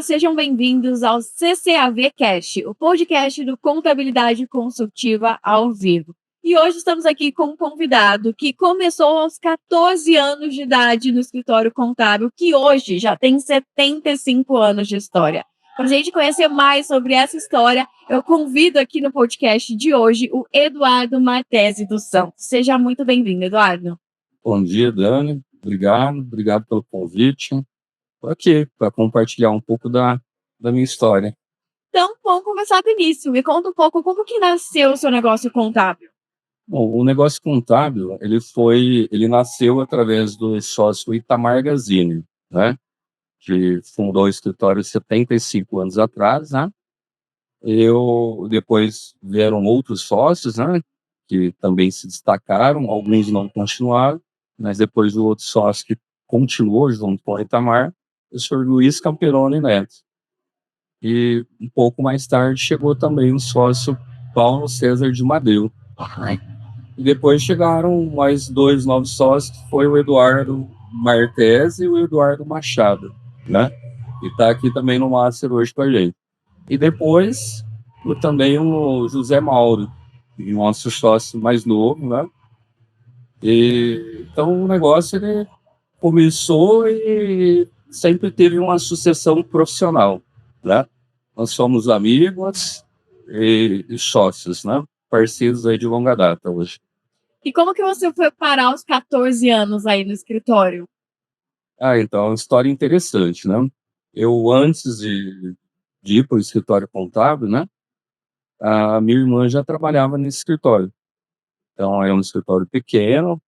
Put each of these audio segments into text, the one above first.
Olá, sejam bem-vindos ao CCAV Cast, o podcast do Contabilidade Consultiva ao vivo. E hoje estamos aqui com um convidado que começou aos 14 anos de idade no escritório contábil, que hoje já tem 75 anos de história. Para a gente conhecer mais sobre essa história, eu convido aqui no podcast de hoje o Eduardo Martesi dos Santos. Seja muito bem-vindo, Eduardo. Bom dia, Dani. Obrigado pelo convite. Estou aqui para compartilhar um pouco da minha história. Então, vamos começar do início. Me conta um pouco como que nasceu o seu negócio contábil. Bom, o negócio contábil, ele nasceu através do sócio Itamar Gazini, né? Que fundou o escritório 75 anos atrás, né? Depois vieram outros sócios, né? Que também se destacaram, alguns não continuaram, mas depois o outro sócio que continuou junto com o Itamar, o senhor Luiz Camperoni Neto. E um pouco mais tarde chegou também o sócio Paulo César de Madeu. E depois chegaram mais dois novos sócios, que foi o Eduardo Martesi e o Eduardo Machado, né? E está aqui também no Master hoje com a gente. E depois também o José Mauro, nosso sócio mais novo, né? Então o negócio ele começou e sempre teve uma sucessão profissional, né? Nós somos amigos e sócios, né? Parceiros aí de longa data hoje. E como que você foi parar aos 14 anos aí no escritório? Então, é uma história interessante, né? Eu, antes de ir para o escritório contábil, né? A minha irmã já trabalhava nesse escritório. Então, é um escritório pequeno,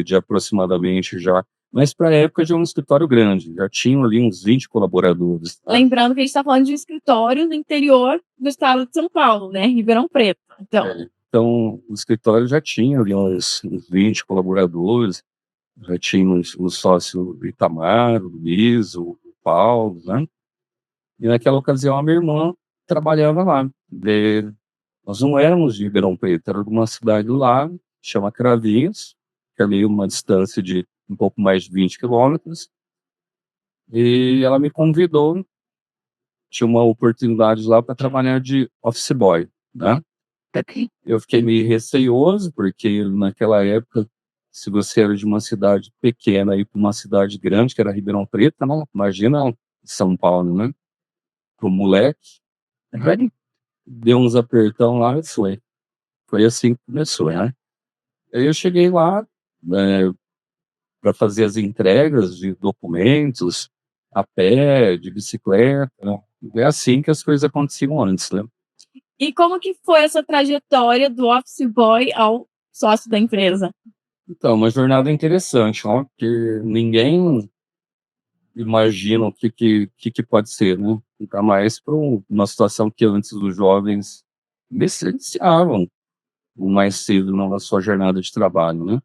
de aproximadamente já... Mas, para a época, já é um escritório grande. Já tinham ali uns 20 colaboradores. Tá? Lembrando que a gente está falando de um escritório no interior do estado de São Paulo, né? Ribeirão Preto. Então, o escritório já tinha ali uns 20 colaboradores. Já tínhamos o sócio Itamar, o Luiz, o Paulo, né? E naquela ocasião a minha irmã trabalhava lá. Nós não éramos de Ribeirão Preto, era de uma cidade lá, chama Cravinhos, que é ali uma distância de um pouco mais de 20 quilômetros. E ela me convidou, tinha uma oportunidade lá para trabalhar de office boy, né? Eu fiquei meio receioso, porque naquela época, se você era de uma cidade pequena e para uma cidade grande, que era Ribeirão Preto, não, imagina São Paulo, né? Pro moleque, deu uns apertão lá e foi. Foi assim que começou, né? Aí eu cheguei lá para fazer as entregas de documentos, a pé, de bicicleta, né? É assim que as coisas aconteciam antes, né? E como que foi essa trajetória do office boy ao sócio da empresa? Então, uma jornada interessante, ó, porque ninguém imagina o que pode ser, né? Ainda mais para uma situação que antes os jovens iniciavam mais cedo na sua jornada de trabalho, né?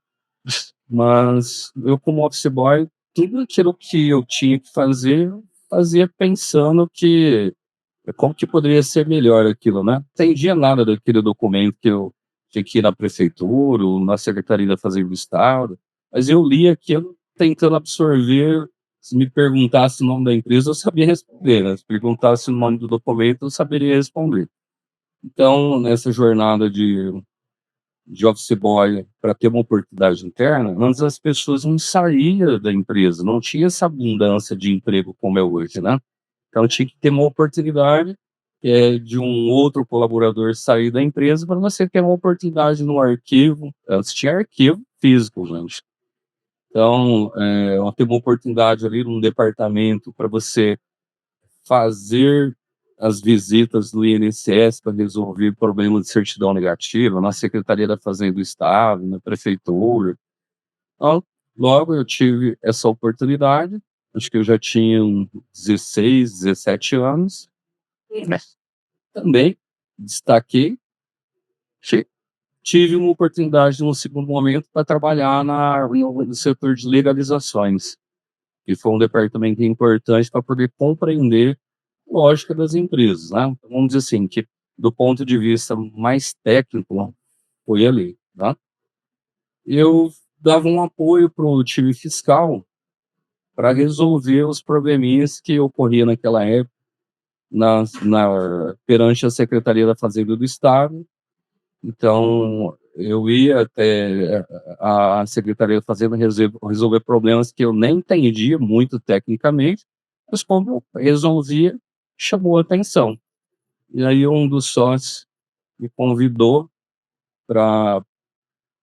Mas eu, como office boy, tudo aquilo que eu tinha que fazer, fazia pensando que como que poderia ser melhor aquilo, né? Não entendia nada daquele documento que eu tinha que ir na prefeitura ou na Secretaria da Fazenda do Estado, mas eu lia aquilo tentando absorver. Se me perguntasse o nome da empresa, eu sabia responder, né? Se perguntasse o nome do documento, eu saberia responder. Então, nessa jornada de office boy para ter uma oportunidade interna, antes as pessoas não saíam da empresa, não tinha essa abundância de emprego como é hoje, né? Então tinha que ter uma oportunidade de um outro colaborador sair da empresa para você ter uma oportunidade no arquivo. Antes tinha arquivo físico, gente. Então, ter uma oportunidade ali num departamento para você fazer as visitas do INSS para resolver problemas de certidão negativa, na Secretaria da Fazenda do Estado, na Prefeitura. Então, logo eu tive essa oportunidade, acho que eu já tinha uns 16, 17 anos. Também destaquei, tive uma oportunidade no segundo momento para trabalhar no setor de legalizações, que foi um departamento importante para poder compreender a lógica das empresas, né? Vamos dizer assim, que do ponto de vista mais técnico, foi ali, tá? Eu dava um apoio para o time fiscal para resolver os probleminhas que ocorriam naquela época perante a Secretaria da Fazenda do Estado. Então, eu ia até a Secretaria da Fazenda resolver problemas que eu nem entendia muito tecnicamente, mas quando eu resolvia, chamou a atenção. E aí um dos sócios me convidou para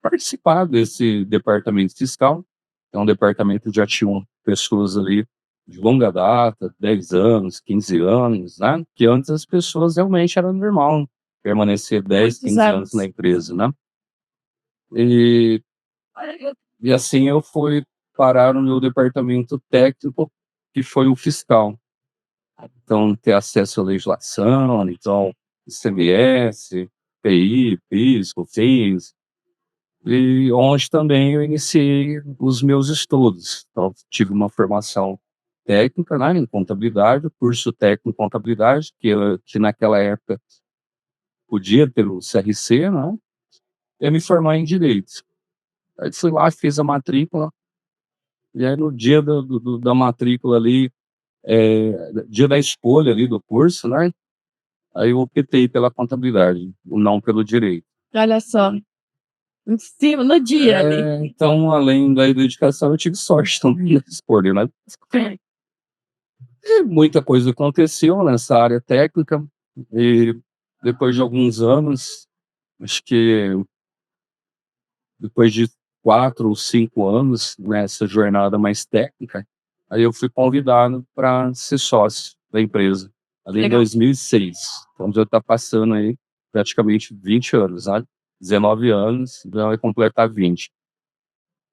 participar desse departamento fiscal. É um departamento que já tinha pessoas ali de longa data, 10 anos, 15 anos, né? Que antes as pessoas realmente era normal permanecer 10, Muitos 15 anos na anos. empresa, né? E, e assim eu fui parar no meu departamento técnico, que foi o fiscal. Então, ter acesso à legislação, então, ICMS, PI, PIS, COFINS, e onde também eu iniciei os meus estudos. Então, tive uma formação técnica, né, em contabilidade, curso técnico em contabilidade, que naquela época podia ter o CRC, né, e me formar em direito. Aí fui lá, fiz a matrícula, e aí no dia da matrícula ali, dia da escolha ali do curso, né, aí eu optei pela contabilidade, não pelo direito. Olha só, em cima, no dia ali. Então, além da dedicação, eu tive sorte também nessa escolha, né. E muita coisa aconteceu nessa área técnica, e depois de alguns anos, acho que depois de 4 ou 5 anos nessa jornada mais técnica, aí eu fui convidado para ser sócio da empresa, ali em Legal. 2006. Então já está passando aí praticamente 20 anos, sabe? 19 anos, já vai completar 20.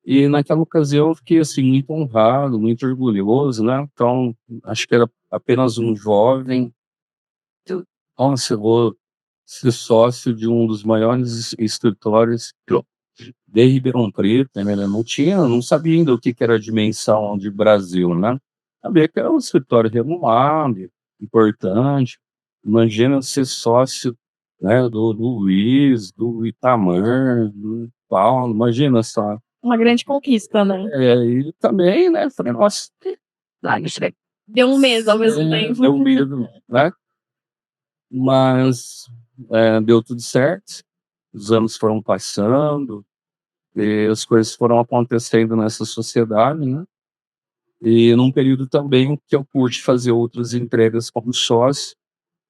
E naquela ocasião eu fiquei assim muito honrado, muito orgulhoso, né? Então, acho que era apenas um jovem. Nossa, eu vou ser sócio de um dos maiores escritórios de Ribeirão Preto, né? Não sabia ainda o que que era a dimensão de Brasil, né? Sabia que era um escritório renomado, importante. Imagina eu ser sócio, né, do Luiz, do Itamar, do Paulo, imagina só. Uma grande conquista, né? E também, né, falei, nossa, Deu um medo ao mesmo tempo. deu medo, né? Mas deu tudo certo, os anos foram passando, e as coisas foram acontecendo nessa sociedade, né? E num período também que eu pude fazer outras entregas como sócio,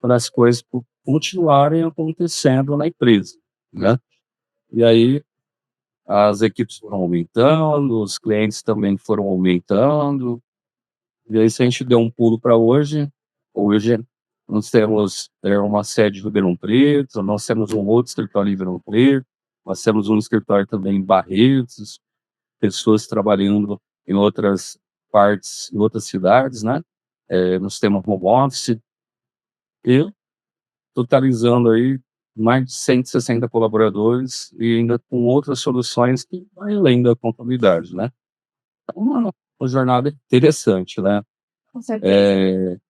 para as coisas continuarem acontecendo na empresa, né? E aí as equipes foram aumentando, os clientes também foram aumentando, e aí se a gente deu um pulo para hoje nós temos uma sede em Ribeirão Preto, nós temos um outro escritório em Ribeirão Preto, nós temos um escritório também em Barretos, pessoas trabalhando em outras partes, em outras cidades, né? Nós temos home office, e totalizando aí mais de 160 colaboradores e ainda com outras soluções que vai além da contabilidade, né? É uma jornada interessante, né? Com certeza.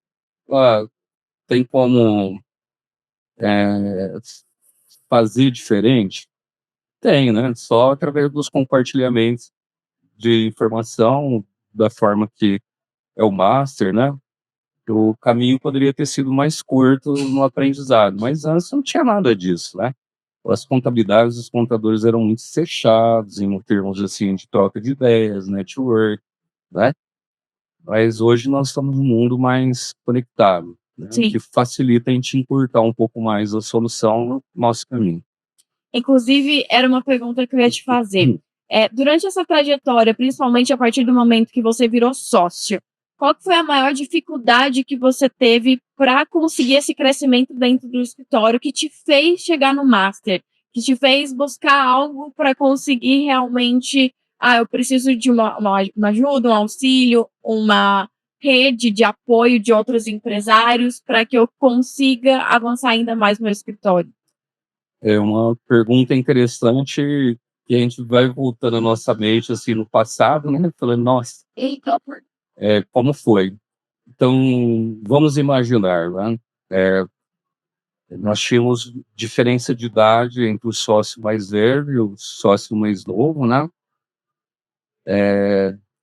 Ah, tem como eh, fazer diferente? Tem, né? Só através dos compartilhamentos de informação, da forma que é o master, né? O caminho poderia ter sido mais curto no aprendizado, mas antes não tinha nada disso, né? As contabilidades, os contadores eram muito fechados em termos assim de troca de ideias, network, né? Mas hoje nós estamos num mundo mais conectado, né? Sim. Que facilita a gente encurtar um pouco mais a solução no nosso caminho. Inclusive, era uma pergunta que eu ia te fazer. Durante essa trajetória, principalmente a partir do momento que você virou sócio, qual que foi a maior dificuldade que você teve para conseguir esse crescimento dentro do escritório que te fez chegar no master, que te fez buscar algo para conseguir realmente, eu preciso de uma ajuda, um auxílio, uma rede de apoio de outros empresários para que eu consiga avançar ainda mais no meu escritório? É uma pergunta interessante que a gente vai voltando à nossa mente assim no passado, né? Falando, nossa, como foi? Então, vamos imaginar, né? É, nós tínhamos diferença de idade entre o sócio mais velho e o sócio mais novo, né?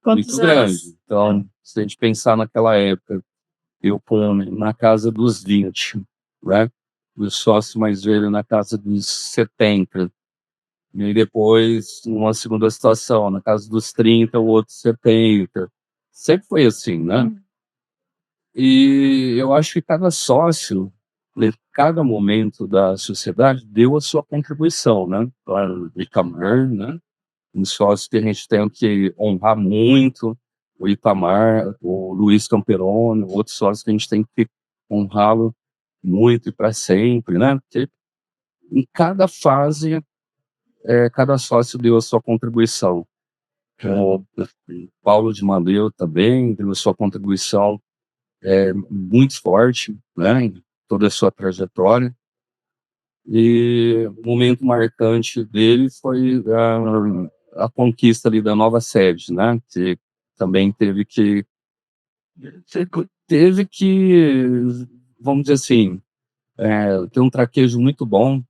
Quantos muito grande. anos? Então, se a gente pensar naquela época, eu na casa dos 20, né? O sócio mais velho na casa dos 70. E aí depois, uma segunda situação, na casa dos 30, o outro 70. Sempre foi assim, né? E eu acho que cada sócio, em cada momento da sociedade, deu a sua contribuição, né? Claro, o Itamar, né? Um sócio que a gente tem que honrar muito, o Itamar, o Luiz Camperone, outro sócio que a gente tem que honrá-lo muito e para sempre, né? Porque em cada fase, cada sócio deu a sua contribuição. O Paulo de Madeu também deu a sua contribuição muito forte, né, em toda a sua trajetória. E o momento marcante dele foi a conquista ali da nova sede, né, que também teve que, vamos dizer assim, ter um traquejo muito bom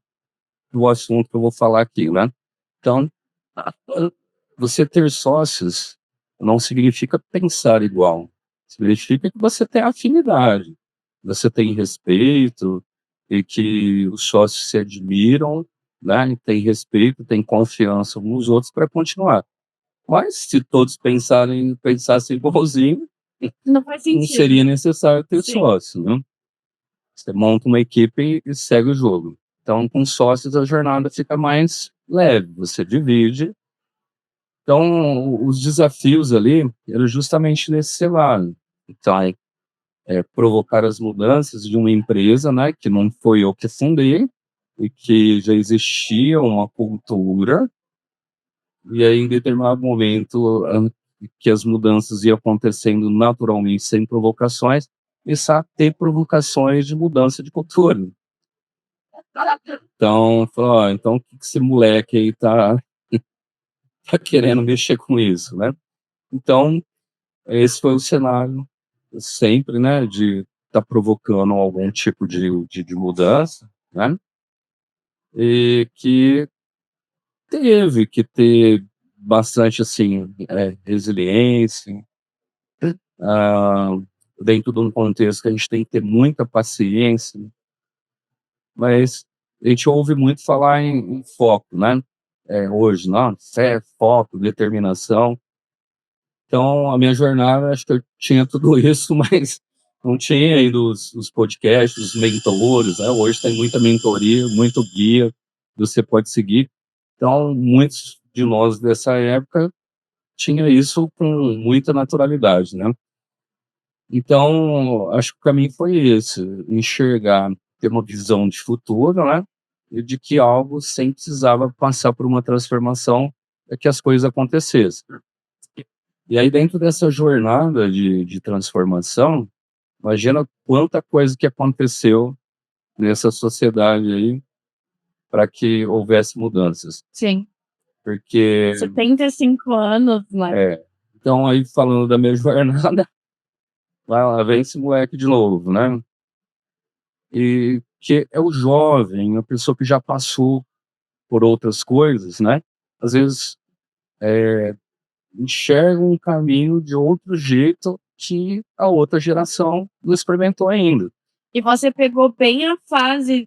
do assunto que eu vou falar aqui, né. Então, a- a- você ter sócios não significa pensar igual, significa que você tem afinidade, você tem respeito e que os sócios se admiram, né? E tem respeito, tem confiança uns nos outros para continuar. Mas se todos pensassem igualzinho, Não faz não sentido. seria necessário ter Sim. sócio, né? Você monta uma equipe e segue o jogo. Então, com sócios, a jornada fica mais leve, você divide. Então, os desafios ali eram justamente nesse cenário. Então, provocar as mudanças de uma empresa, né, que não foi eu que fundei, e que já existia uma cultura, e aí, em determinado momento, que as mudanças iam acontecendo naturalmente, sem provocações, começar a ter provocações de mudança de cultura. Então, falou, ó, então o que esse moleque aí tá querendo mexer com isso, né? Então, esse foi o cenário sempre, né, de estar provocando algum tipo de mudança, né? E que teve que ter bastante, assim, resiliência, ah, dentro de um contexto que a gente tem que ter muita paciência, mas a gente ouve muito falar em foco, né? Hoje, não, fé, foco, determinação. Então, a minha jornada, acho que eu tinha tudo isso, mas não tinha ainda os podcasts, os mentores, né? Hoje tem muita mentoria, muito guia que você pode seguir. Então, muitos de nós dessa época tinha isso com muita naturalidade, né? Então, acho que o caminho foi esse, enxergar, ter uma visão de futuro, né? E de que algo sempre precisava passar por uma transformação para que as coisas acontecessem. E aí, dentro dessa jornada de transformação, imagina quanta coisa que aconteceu nessa sociedade aí para que houvesse mudanças. Sim. Porque, 75 anos, né? então, aí falando da minha jornada, lá vem esse moleque de novo, né? E que é o jovem, a pessoa que já passou por outras coisas, né? Às vezes enxerga um caminho de outro jeito que a outra geração não experimentou ainda. E você pegou bem a fase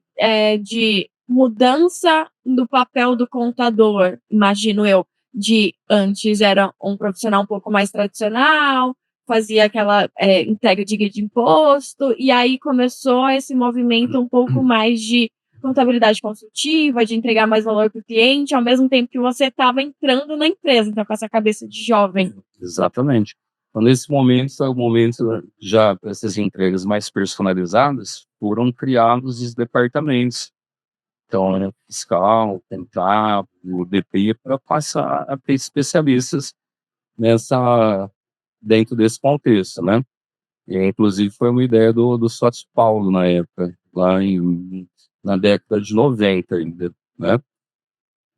de mudança do papel do contador, imagino eu, de antes era um profissional um pouco mais tradicional, fazia aquela entrega de guia de imposto, e aí começou esse movimento um pouco mais de contabilidade consultiva, de entregar mais valor para o cliente, ao mesmo tempo que você estava entrando na empresa, então com essa cabeça de jovem. Exatamente. Então, nesse momento, é o momento já para essas entregas mais personalizadas, foram criados os departamentos. Então, né, fiscal, contábil, o DP, para passar a ter especialistas dentro desse contexto, né? E, inclusive, foi uma ideia do sócio Paulo, na época, na década de 90 ainda, né?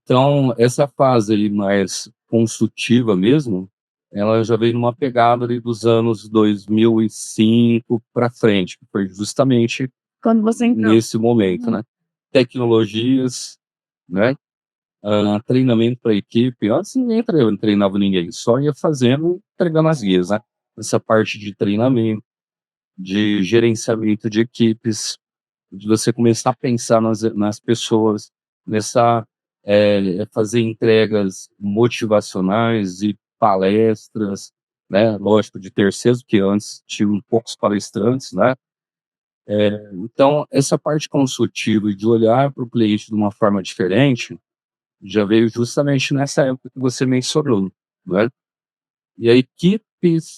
Então, essa fase aí mais consultiva mesmo, ela já veio numa pegada ali dos anos 2005 para frente, que foi justamente Quando você entrou. nesse momento, né? Tecnologias, né? treinamento para a equipe. Antes ninguém treinava ninguém, só ia fazendo, entregando as guias, né? Essa parte de treinamento, de gerenciamento de equipes, de você começar a pensar nas pessoas, começar fazer entregas motivacionais e palestras, né? Lógico, de terceiros, porque antes tinham poucos palestrantes, né? Então, essa parte consultiva e de olhar para o cliente de uma forma diferente já veio justamente nessa época que você mencionou, né? E a equipe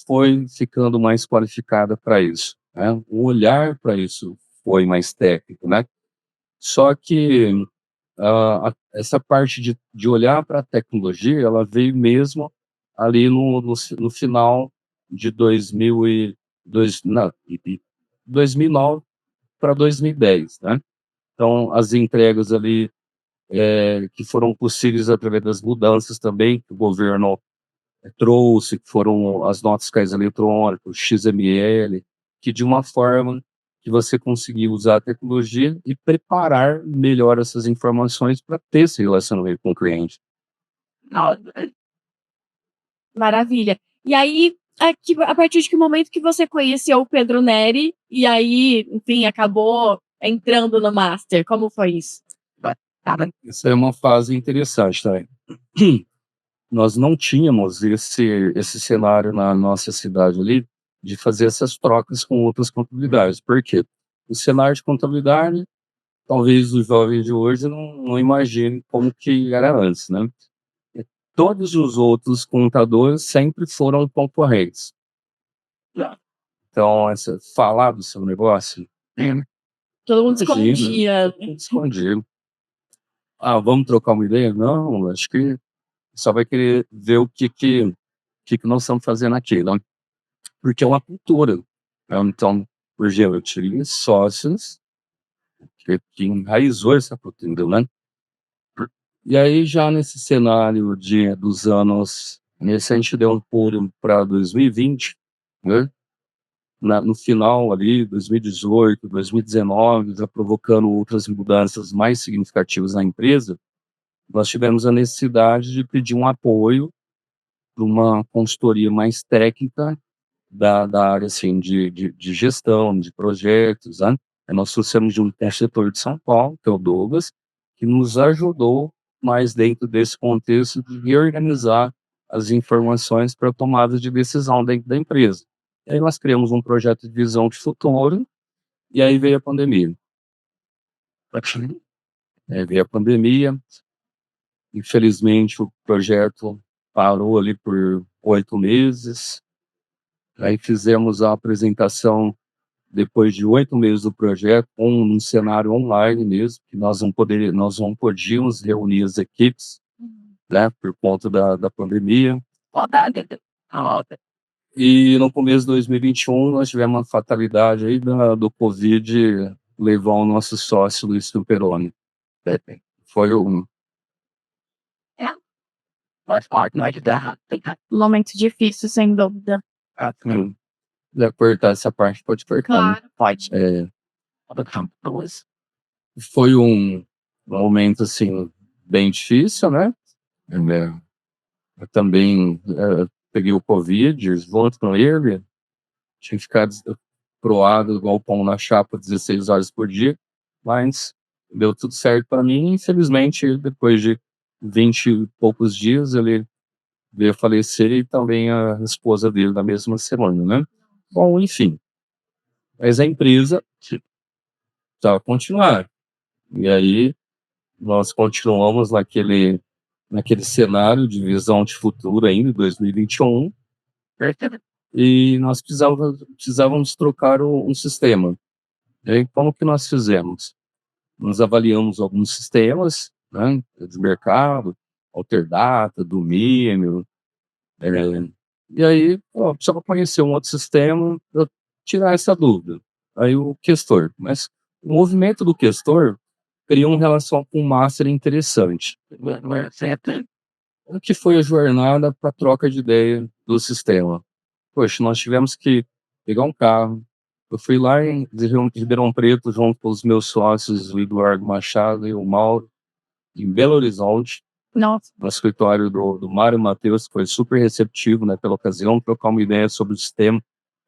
foi ficando mais qualificada para isso, né? O olhar para isso foi mais técnico, né? Só que essa parte de olhar para a tecnologia, ela veio mesmo ali no final de 2009 para 2010, né? Então, as entregas ali que foram possíveis através das mudanças também que o governo trouxe, que foram as notas fiscais eletrônicas, XML, que de uma forma que você conseguia usar a tecnologia e preparar melhor essas informações para ter esse relacionamento com o cliente. Maravilha. E aí, a partir de que momento que você conheceu o Pedro Neri e aí, enfim, acabou entrando no Master? Como foi isso? Isso é uma fase interessante também. Nós não tínhamos esse cenário na nossa cidade ali de fazer essas trocas com outras contabilidades. Por quê? O cenário de contabilidade, talvez os jovens de hoje não imaginem como que era antes, né? Todos os outros contadores sempre foram concorrentes. Então, falar do seu negócio, Todo mundo imagina, escondia. todo mundo escondido. Ah, vamos trocar uma ideia? Não, acho que só vai querer ver o que nós estamos fazendo aqui, não? Porque é uma cultura. Né? Então, por exemplo, eu tive sócios que enraizou essa cultura, né? E aí, já nesse cenário dos anos, nesse a gente deu um pulo para 2020, né? No final ali, 2018, 2019, já provocando outras mudanças mais significativas na empresa, nós tivemos a necessidade de pedir um apoio para uma consultoria mais técnica da área assim, de gestão, de projetos. Né? Nós trouxemos de um setor de São Paulo, que é o Douglas, que nos ajudou mais dentro desse contexto de reorganizar as informações para tomada de decisão dentro da empresa. E aí nós criamos um projeto de visão de futuro, e aí veio a pandemia. Veio a pandemia, infelizmente o projeto parou ali por 8 meses, aí fizemos a apresentação depois de 8 meses do projeto, um cenário online mesmo, que nós não podíamos reunir as equipes, né, por conta da pandemia. E no começo de 2021 nós tivemos uma fatalidade aí do Covid, levou o nosso sócio Luiz Tuperoni. Foi um Momento difícil, sem dúvida. quiser cortar essa parte, pode cortar. Né? Claro, pode. Foi um momento assim bem difícil, né? Eu também peguei o Covid junto com ele, tinha ficado proado igual pão na chapa 16 horas por dia, mas deu tudo certo para mim. Infelizmente, depois de 20 e poucos dias, ele veio a falecer e também a esposa dele na mesma semana, né? Bom, enfim. Mas a empresa precisava continuar. E aí nós continuamos naquele cenário de visão de futuro ainda, em 2021, e nós precisávamos trocar um sistema. E aí, como que nós fizemos? Nós avaliamos alguns sistemas, né, de mercado, Alterdata, Domínio, e aí precisava conhecer um outro sistema para tirar essa dúvida. Aí o Questor. Mas o movimento do Questor criou uma relação com o Master interessante. O que foi a jornada para a troca de ideia do sistema? Poxa, nós tivemos que pegar um carro. Eu fui lá em Ribeirão Preto, junto com os meus sócios, o Eduardo Machado e o Mauro, em Belo Horizonte. Nossa, no escritório do Mário Matheus, que foi super receptivo, né, pela ocasião, trocar uma ideia sobre o sistema,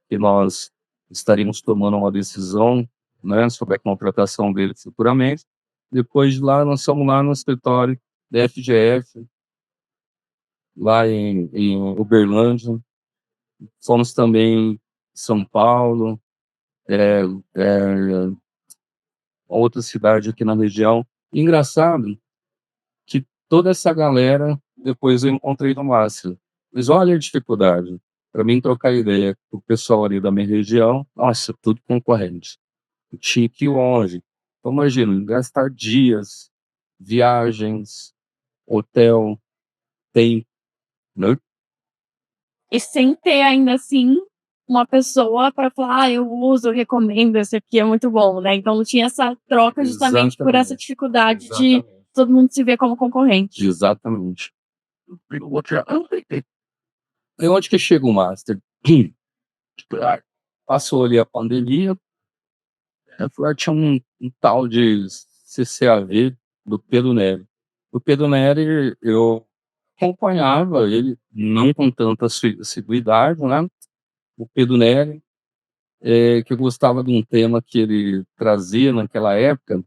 que nós estaríamos tomando uma decisão, né, sobre a contratação dele futuramente. Depois de lá, nós fomos lá no escritório da FGF, lá em Uberlândia. Fomos também em São Paulo, é, é, outra cidade aqui na região. Engraçado que toda essa galera, depois eu encontrei no Márcio. Mas olha a dificuldade. Para mim trocar ideia com o pessoal ali da minha região, nossa, tudo concorrente. Eu tinha que ir longe. Então, imagina, gastar dias, viagens, hotel, tempo, né? e sem ter ainda assim uma pessoa para falar, ah, eu uso, eu recomendo, esse aqui é muito bom, né? Então não tinha essa troca justamente por essa Exatamente. dificuldade de Exatamente. todo mundo se ver como concorrente. Exatamente. E onde que chega o Master? Passou ali a pandemia, tinha um tal de CCAV do Pedro Neri. O Pedro Neri, eu acompanhava ele, não com tanta assiduidade, né? O Pedro Neri, que eu gostava de um tema que ele trazia naquela época,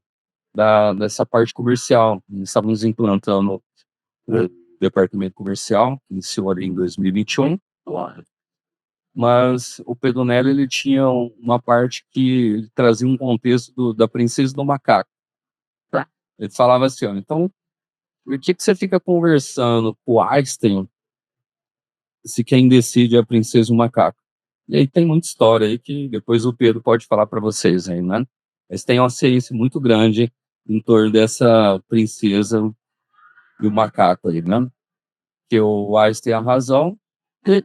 dessa parte comercial. Estávamos implantando o departamento comercial, que iniciou ali em 2021. Mas o Pedro Neri, ele tinha uma parte que ele trazia um contexto da princesa do macaco. Ele falava assim, ó, então, por que você fica conversando com o Einstein se quem decide é a princesa do macaco? E aí tem muita história aí que depois o Pedro pode falar para vocês aí, né? Mas tem uma ciência muito grande em torno dessa princesa e o macaco aí, né? Que o Einstein tem a razão, e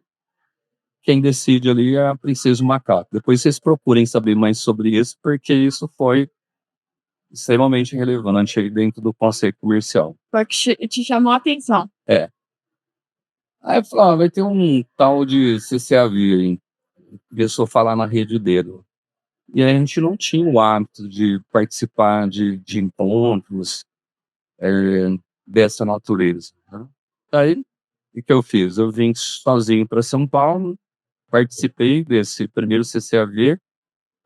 quem decide ali é a princesa do macaco. Depois vocês procurem saber mais sobre isso, porque isso foi extremamente relevante aí dentro do conceito comercial. Foi que te chamou a atenção. É. Aí eu falei, vai ter um tal de CCAV aí. Começou a falar na rede dele. E aí a gente não tinha o hábito de participar de encontros dessa natureza, né? Aí, o que eu fiz? Eu vim sozinho para São Paulo, participei desse primeiro CCAV,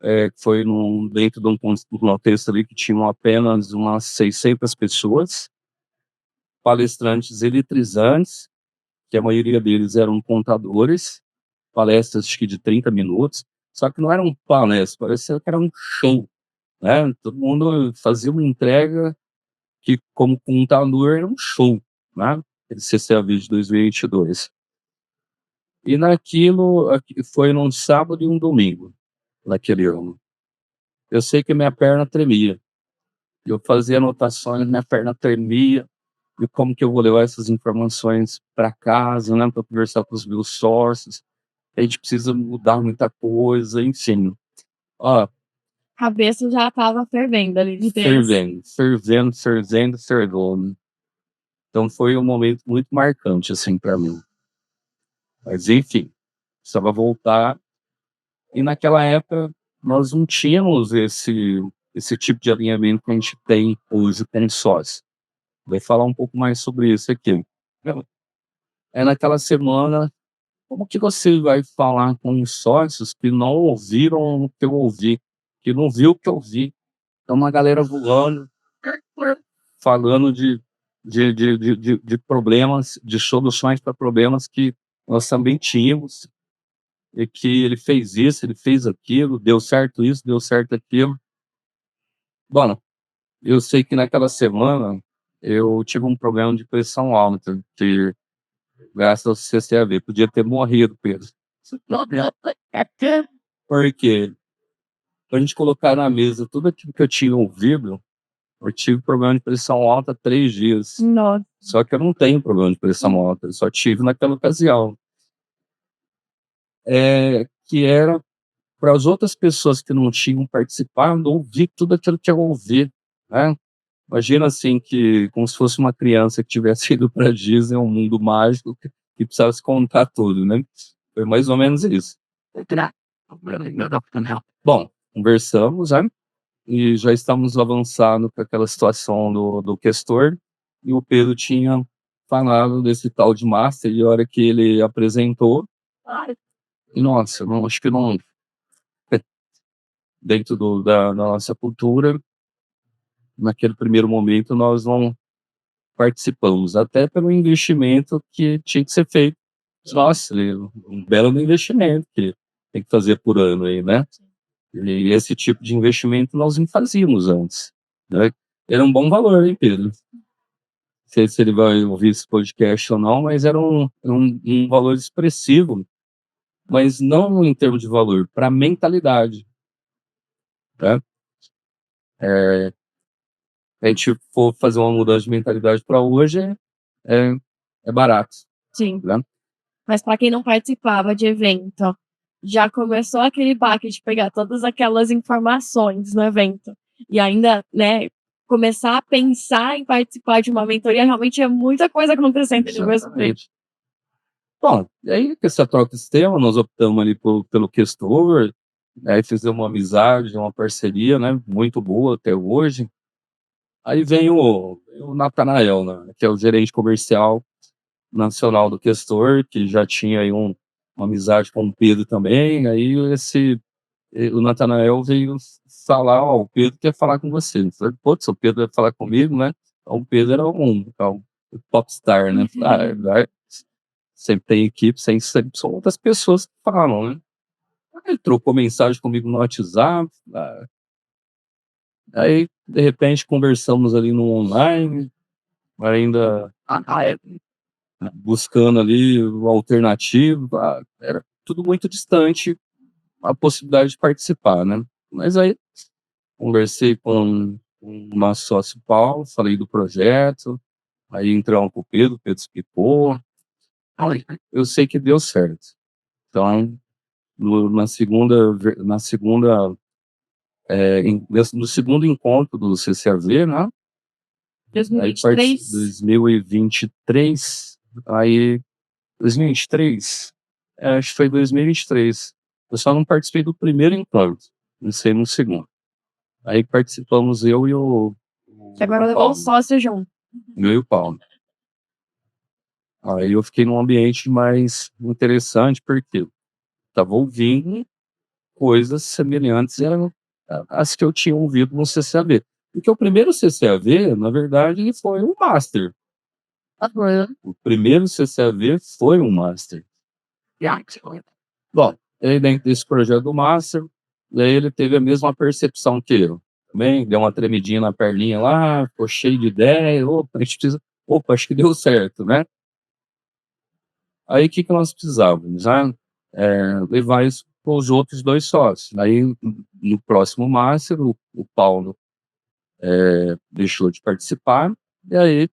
que foi dentro de um contexto ali que tinham apenas umas 600 pessoas, palestrantes eletrizantes, que a maioria deles eram contadores, palestras acho que de 30 minutos, só que não eram palestras, parecia que era um show, né? Todo mundo fazia uma entrega que, como contador, era um show, né? Esse CCAV de 2022. E naquilo, foi num sábado e um domingo, naquele ano. Eu sei que minha perna tremia. Eu fazia anotações, minha perna tremia, e como que eu vou levar essas informações para casa, né, para conversar com os meus sócios. A gente precisa mudar muita coisa, enfim. Ó, A cabeça já estava fervendo ali de dentro. fervendo. Então foi um momento muito marcante, assim, para mim. Mas, enfim, precisava voltar. E naquela época, nós não tínhamos esse tipo de alinhamento que a gente tem hoje com sócio. Vou falar um pouco mais sobre isso aqui. Naquela semana, como que você vai falar com os sócios que não ouviram o que eu ouvi, que não viu o que eu vi? Então, uma galera voando, falando de problemas, de soluções para problemas que nós também tínhamos, e que ele fez isso, ele fez aquilo, deu certo isso, deu certo aquilo. Bom, eu sei que naquela semana eu tive um problema de pressão alta, que graças ao CCAV, podia ter morrido, Pedro. Porque a gente colocar na mesa tudo aquilo que eu tinha ouvido, eu tive problema de pressão alta há 3 dias. Nossa. Só que eu não tenho problema de pressão alta, eu só tive naquela ocasião. Que era para as outras pessoas que não tinham participado, ouvir tudo aquilo que eu ouvi, né? Imagina assim, que como se fosse uma criança que tivesse ido para Disney, um mundo mágico, que precisasse contar tudo, né? Foi mais ou menos isso. Bom, conversamos, né? E já estamos avançando com aquela situação do questor, e o Pedro tinha falava desse tal de Master, e a hora que ele apresentou, e nossa, não, acho que não, dentro da nossa cultura, naquele primeiro momento, nós não participamos, até pelo investimento que tinha que ser feito. Nossa, um belo investimento que tem que fazer por ano aí, né? E esse tipo de investimento nós não fazíamos antes, né? Era um bom valor, hein, Pedro? Não sei se ele vai ouvir esse podcast ou não, mas era um valor expressivo, mas não em termos de valor, para a mentalidade, né? A gente for fazer uma mudança de mentalidade para hoje, é, é barato, Sim. né? Mas para quem não participava de evento, já começou aquele baque de pegar todas aquelas informações no evento e ainda, né, começar a pensar em participar de uma mentoria, realmente é muita coisa acontecendo ao mesmo tempo. Exatamente. Bom, e aí que essa troca de tema, nós optamos ali pelo Questor, aí fizemos uma amizade, uma parceria, né, muito boa até hoje. Aí vem o Natanael, né, que é o gerente comercial nacional do Questor, que já tinha aí uma amizade com o Pedro também. Aí o Natanael veio falar, ó, o Pedro quer falar com você. Eu falei, putz, o Pedro vai falar comigo, né? Então, o Pedro era um popstar, né? Sempre tem equipe, sempre são outras pessoas que falam, né? Ele trocou mensagem comigo no WhatsApp, aí, de repente, conversamos ali no online, ainda buscando ali o alternativo, era tudo muito distante a possibilidade de participar, né? Mas aí conversei com o nosso sócio Paulo, falei do projeto, aí entramos com o Pedro explicou, eu sei que deu certo. Então, na segunda no segundo encontro do CCAV, né? 2023. 2023, aí 2023, acho que foi 2023. Eu só não participei do primeiro encontro, não sei no segundo. Aí participamos eu e o Agora levou o sócio junto. eu e o Paulo. Aí eu fiquei num ambiente mais interessante, porque estava ouvindo coisas semelhantes às que eu tinha ouvido no CCAV. Porque o primeiro CCAV, na verdade, ele foi um Master. O primeiro CCAV foi um Master. Bom, aí dentro desse projeto do Master, daí ele teve a mesma percepção que eu. Também deu uma tremidinha na perninha lá, ficou cheio de ideia. Opa, a gente precisa. Opa, acho que deu certo, né? Aí o que nós precisávamos? Né? Levar isso para os outros dois sócios. Aí no próximo Master, o Paulo deixou de participar, e aí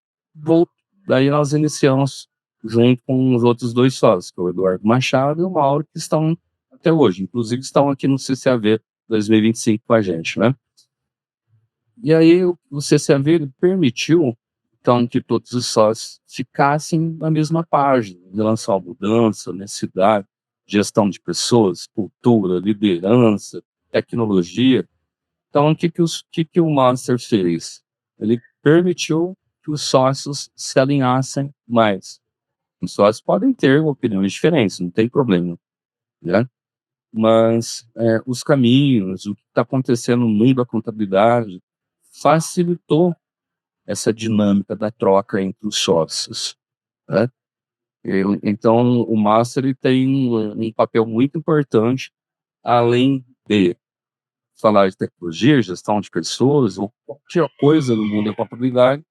daí nós iniciamos junto com os outros dois sócios, que é o Eduardo Machado e o Mauro, que estão até hoje, inclusive estão aqui no CCAV 2025 com a gente, né? E aí o CCAV ele permitiu, então, que todos os sócios ficassem na mesma página, em relação à mudança, necessidade, gestão de pessoas, cultura, liderança, tecnologia. Então, o que o Master fez? Ele permitiu que os sócios se alinhassem mais. Os sócios podem ter opiniões diferentes, não tem problema, né? Mas os caminhos, o que está acontecendo no mundo da contabilidade, facilitou essa dinâmica da troca entre os sócios, né? Então, o Master ele tem um papel muito importante, além de falar de tecnologia, gestão de pessoas, ou qualquer coisa no mundo da contabilidade,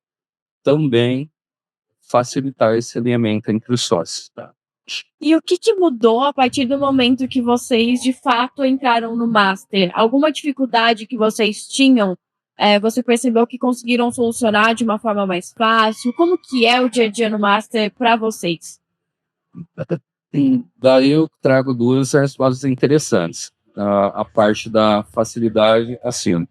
também facilitar esse alinhamento entre os sócios. Tá? E o que mudou a partir do momento que vocês, de fato, entraram no Master? Alguma dificuldade que vocês tinham, você percebeu que conseguiram solucionar de uma forma mais fácil? Como que é o dia a dia no Master para vocês? Daí eu trago duas respostas interessantes. A parte da facilidade, assim,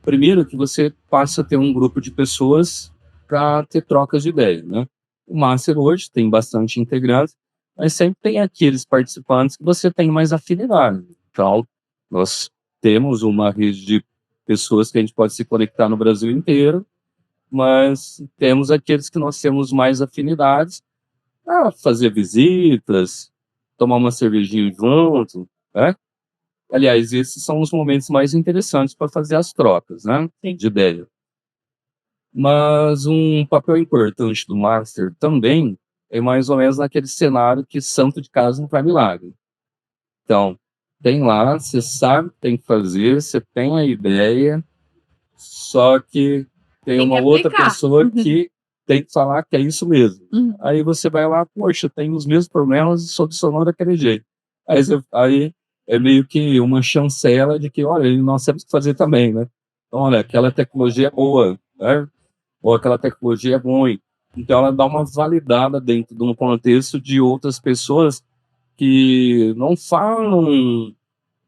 primeiro que você passa a ter um grupo de pessoas para ter trocas de ideias, né? O Master hoje tem bastante integrantes, mas sempre tem aqueles participantes que você tem mais afinidade. Então, nós temos uma rede de pessoas que a gente pode se conectar no Brasil inteiro, mas temos aqueles que nós temos mais afinidades a fazer visitas, tomar uma cervejinha junto, né? Aliás, esses são os momentos mais interessantes para fazer as trocas, né, Sim. de ideia. Mas um papel importante do master também é mais ou menos naquele cenário que santo de casa não faz milagre. Então, tem lá, você sabe o que tem que fazer, você tem a ideia, só que tem Tem que uma outra aplicar. pessoa que tem que falar que é isso mesmo. Uhum. Aí você vai lá, poxa, tem os mesmos problemas e solucionou daquele jeito. Aí é meio que uma chancela de que, olha, nós temos que fazer também, né? Então, olha, aquela tecnologia é boa, né? Ou aquela tecnologia é ruim. Então, ela dá uma validada dentro de um contexto de outras pessoas que não falam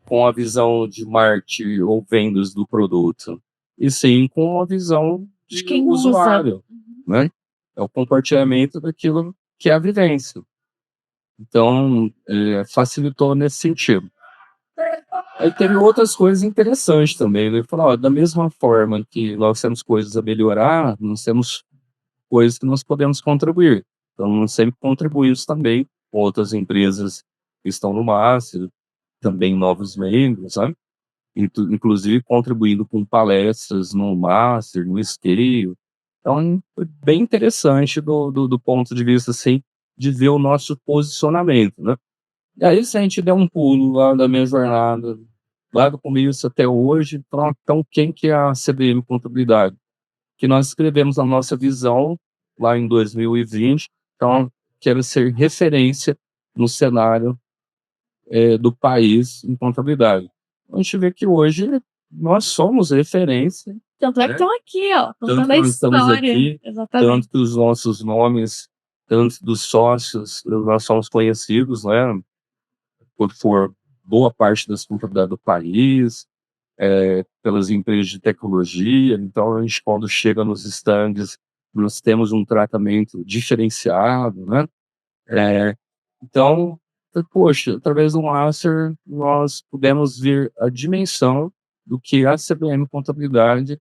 com a visão de marketing ou vendas do produto, e sim com a visão De de quem usa. usuário, né? É o compartilhamento daquilo que é a vivência. Então, facilitou nesse sentido. Aí teve outras coisas interessantes também. Ele falou, ó, da mesma forma que nós temos coisas a melhorar, nós temos coisas que nós podemos contribuir. Então, nós sempre contribuímos também com outras empresas que estão no Master, também novos membros, sabe? Inclusive contribuindo com palestras no Master, no Scale. Então, foi bem interessante do ponto de vista, assim, de ver o nosso posicionamento, né? E aí, se a gente der um pulo lá da minha jornada, lá do começo até hoje, então quem que é a CBM Contabilidade? Que nós escrevemos a nossa visão lá em 2020, então quero ser referência no cenário do país em contabilidade. A gente vê que hoje nós somos referência, Tanto é que né? estão aqui, ó, Tanto contando que a nós estamos história. aqui, Exatamente. tanto que os nossos nomes, tanto dos sócios, nós somos conhecidos, né? Por boa parte das contabilidades do país, pelas empresas de tecnologia. Então, a gente, quando chega nos stands, nós temos um tratamento diferenciado, né? É, então, poxa, através do Master, nós pudemos ver a dimensão do que é a CBM Contabilidade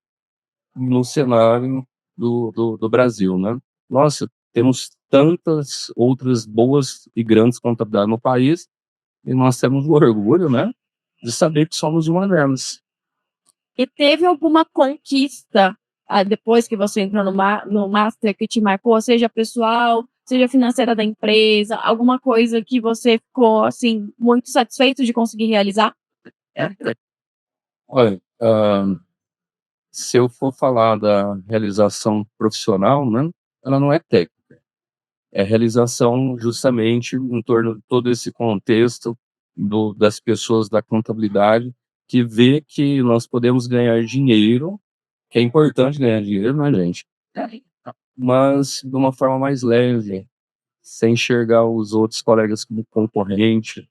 no cenário do Brasil, né? Nossa, temos tantas outras boas e grandes contabilidades no país e nós temos o orgulho, né, de saber que somos uma delas. E teve alguma conquista depois que você entrou no Master que te marcou, seja pessoal, seja financeira da empresa, alguma coisa que você ficou assim muito satisfeito de conseguir realizar? Olha, se eu for falar da realização profissional, né, ela não é técnica, é realização justamente em torno de todo esse contexto das pessoas da contabilidade que vê que nós podemos ganhar dinheiro, que é importante ganhar dinheiro, né, gente? Mas de uma forma mais leve, sem enxergar os outros colegas como concorrente,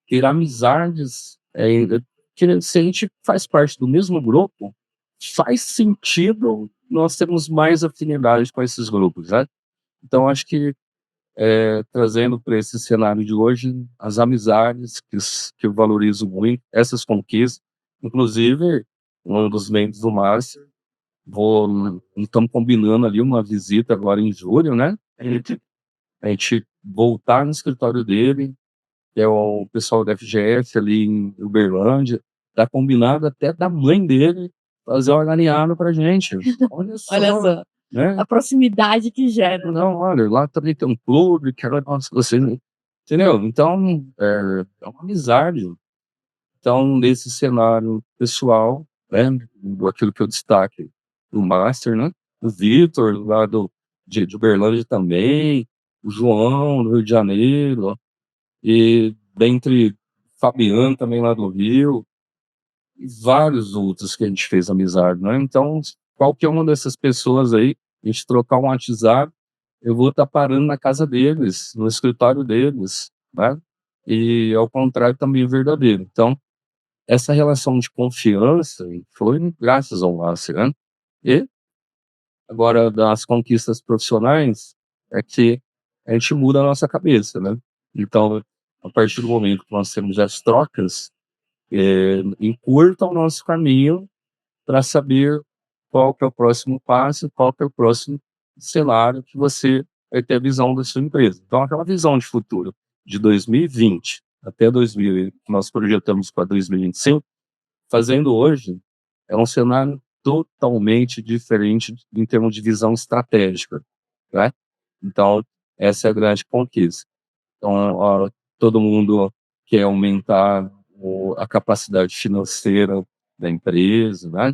ter amizades, que se a gente faz parte do mesmo grupo, faz sentido nós termos mais afinidade com esses grupos, né? Então, acho que trazendo para esse cenário de hoje, as amizades que eu valorizo muito, essas conquistas, inclusive, um dos membros do Márcio, estamos combinando ali uma visita agora em julho, né? A gente voltar no escritório dele, que é o pessoal da FGF ali em Uberlândia, tá combinado até da mãe dele fazer uma galinhada pra gente. Olha só, Olha só, né? a proximidade que gera. Não, olha, lá também tem um clube, que era nossa, você, entendeu? Então, é uma amizade. Então, nesse cenário pessoal, né, aquilo que eu destaque do Master, né? O Vitor, lá de Uberlândia também, o João, do Rio de Janeiro, e dentre Fabiano também lá do Rio, e vários outros que a gente fez amizade, né? Então, qualquer uma dessas pessoas aí, a gente trocar um WhatsApp, eu vou estar parando na casa deles, no escritório deles, né? E ao contrário também é verdadeiro. Então, essa relação de confiança foi graças ao Master, né? E agora das conquistas profissionais é que a gente muda a nossa cabeça, né? Então, a partir do momento que nós temos as trocas, encurta o nosso caminho para saber qual que é o próximo passo, qual que é o próximo cenário que você vai ter a visão da sua empresa. Então, aquela visão de futuro de 2020 até 2000, que nós projetamos para 2025, fazendo hoje, é um cenário totalmente diferente em termos de visão estratégica, né? Então, essa é a grande conquista. Então, todo mundo quer aumentar a capacidade financeira da empresa, né?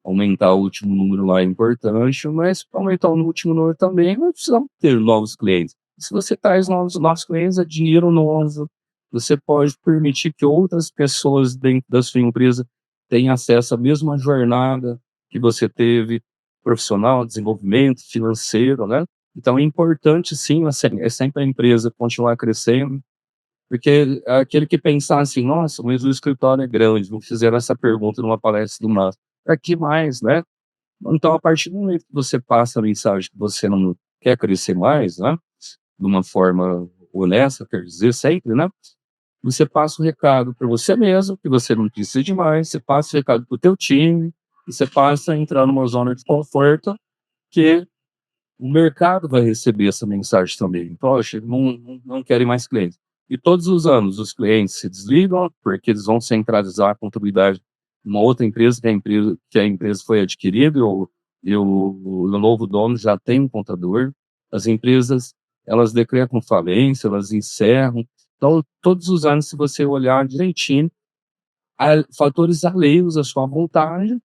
Aumentar o último número lá é importante, mas para aumentar o último número também, nós precisamos ter novos clientes. Se você traz novos clientes, é dinheiro novo. Você pode permitir que outras pessoas dentro da sua empresa tenham acesso à mesma jornada que você teve, profissional, desenvolvimento financeiro, né? Então é importante, sim, é sempre a empresa continuar crescendo, porque aquele que pensar assim, nossa, mas o escritório é grande, me fizeram essa pergunta numa palestra do MASP, para que mais, né? Então, a partir do momento que você passa a mensagem que você não quer crescer mais, né? De uma forma honesta, quer dizer, sempre, né? Você passa o recado para você mesmo, que você não precisa de mais, você passa o recado para o teu time, e você passa a entrar numa zona de conforto que o mercado vai receber essa mensagem também. Poxa, não querem mais clientes. E todos os anos os clientes se desligam, porque eles vão centralizar a contabilidade numa outra empresa, que a empresa foi adquirida, o novo dono já tem um contador. As empresas, elas decretam falência, elas encerram. Então, todos os anos, se você olhar direitinho, fatores alheios à sua vontade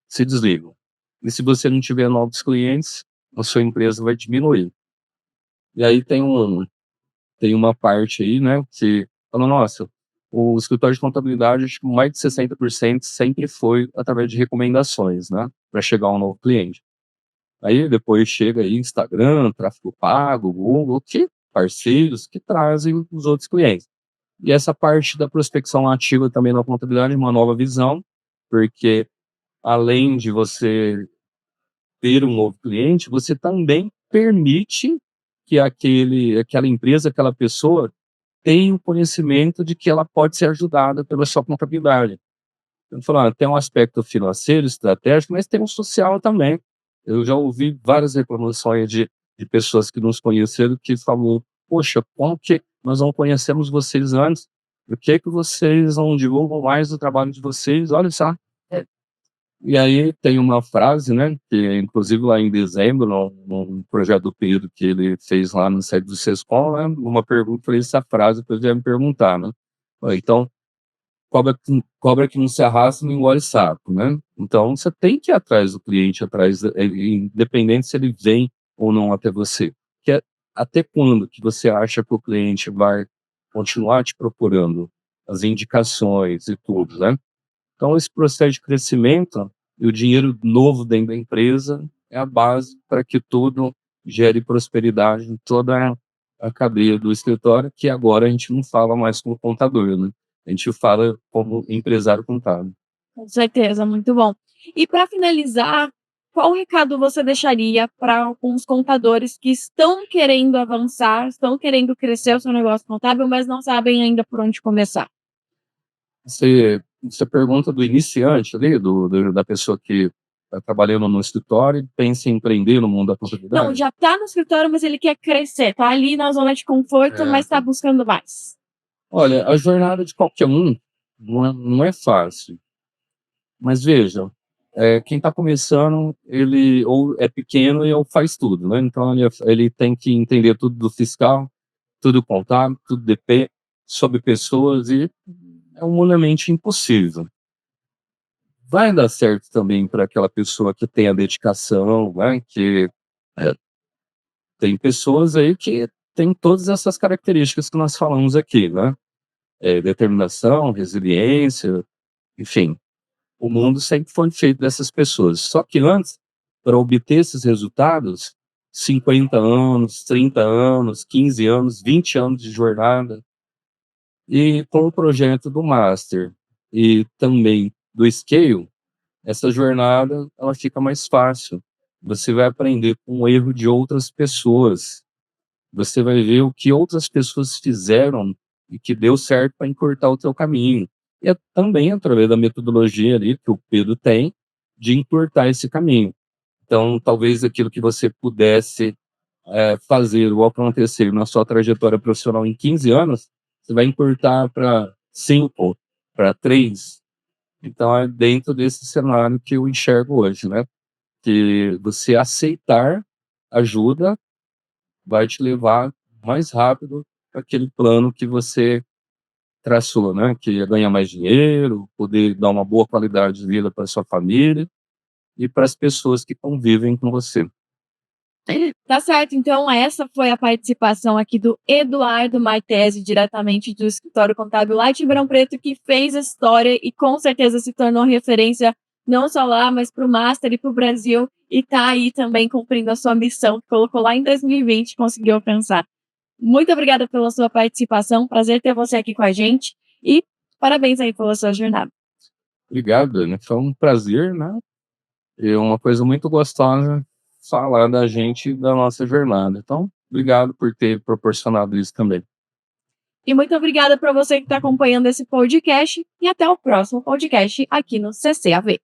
se desligam. E se você não tiver novos clientes, a sua empresa vai diminuir. E aí tem uma parte aí, né, que fala, nossa, o escritório de contabilidade, acho que mais de 60% sempre foi através de recomendações, né, para chegar a um novo cliente. Aí depois chega aí Instagram, tráfego pago, Google, que parceiros que trazem os outros clientes. E essa parte da prospecção ativa também na contabilidade é uma nova visão, porque além de você ter um novo cliente, você também permite que aquela empresa, aquela pessoa tenha o conhecimento de que ela pode ser ajudada pela sua contabilidade. Eu falo, tem um aspecto financeiro, estratégico, mas tem um social também. Eu já ouvi várias reclamações de pessoas que nos conheceram que falou, poxa, como que nós não conhecemos vocês antes? Por que vocês não divulgam mais o trabalho de vocês? Olha só. E aí tem uma frase, né, que inclusive lá em dezembro, num projeto do Pedro que ele fez lá no site do Sescom, né, uma pergunta, falei essa frase, depois ele ia me perguntar, né? Então, cobra que não se arrasta não engole sapo, né? Então, você tem que ir atrás do cliente, independente se ele vem ou não até você. Até quando que você acha que o cliente vai continuar te procurando as indicações e tudo, né? Então, esse processo de crescimento e o dinheiro novo dentro da empresa é a base para que tudo gere prosperidade em toda a cadeia do escritório, que agora a gente não fala mais como contador, né? A gente fala como empresário contábil. Com certeza, muito bom. E para finalizar, qual recado você deixaria para alguns contadores que estão querendo avançar, estão querendo crescer o seu negócio contábil, mas não sabem ainda por onde começar? Você pergunta do iniciante ali, da pessoa que está trabalhando no escritório e pensa em empreender no mundo da Não, contabilidade? já está no escritório, mas ele quer crescer, está ali na zona de conforto, mas está buscando mais. Olha, a jornada de qualquer um não é fácil. Mas veja, quem está começando, ele ou é pequeno ou faz tudo, né? Então ele tem que entender tudo do fiscal, tudo contábil, tudo DP, sobre pessoas e é humanamente impossível. Vai dar certo também para aquela pessoa que tem a dedicação, né? Que é, tem pessoas aí que têm todas essas características que nós falamos aqui, né? Determinação, resiliência, enfim. O mundo sempre foi feito dessas pessoas. Só que antes, para obter esses resultados, 50 anos, 30 anos, 15 anos, 20 anos de jornada. E com o projeto do Master e também do Scale, essa jornada ela fica mais fácil. Você vai aprender com o erro de outras pessoas. Você vai ver o que outras pessoas fizeram e que deu certo para encurtar o teu caminho. E é também através da metodologia ali que o Pedro tem, de encurtar esse caminho. Então, talvez aquilo que você pudesse fazer ou acontecer na sua trajetória profissional em 15 anos, você vai encurtar para 5, para 3. Então, é dentro desse cenário que eu enxergo hoje, né? Que você aceitar ajuda vai te levar mais rápido para aquele plano que você traçou, né? Que é ganhar mais dinheiro, poder dar uma boa qualidade de vida para sua família e para as pessoas que convivem com você. Tá certo, então essa foi a participação aqui do Eduardo Martesi, diretamente do Escritório Contábil lá de Ribeirão Preto, que fez a história e com certeza se tornou referência não só lá, mas para o Master e para o Brasil, e tá aí também cumprindo a sua missão, que colocou lá em 2020 e conseguiu alcançar. Muito obrigada pela sua participação, prazer ter você aqui com a gente e parabéns aí pela sua jornada. Obrigado, né? Foi um prazer, né? E uma coisa muito gostosa falar da gente e da nossa jornada. Então, obrigado por ter proporcionado isso também. E muito obrigada para você que está acompanhando esse podcast e até o próximo podcast aqui no CCAV.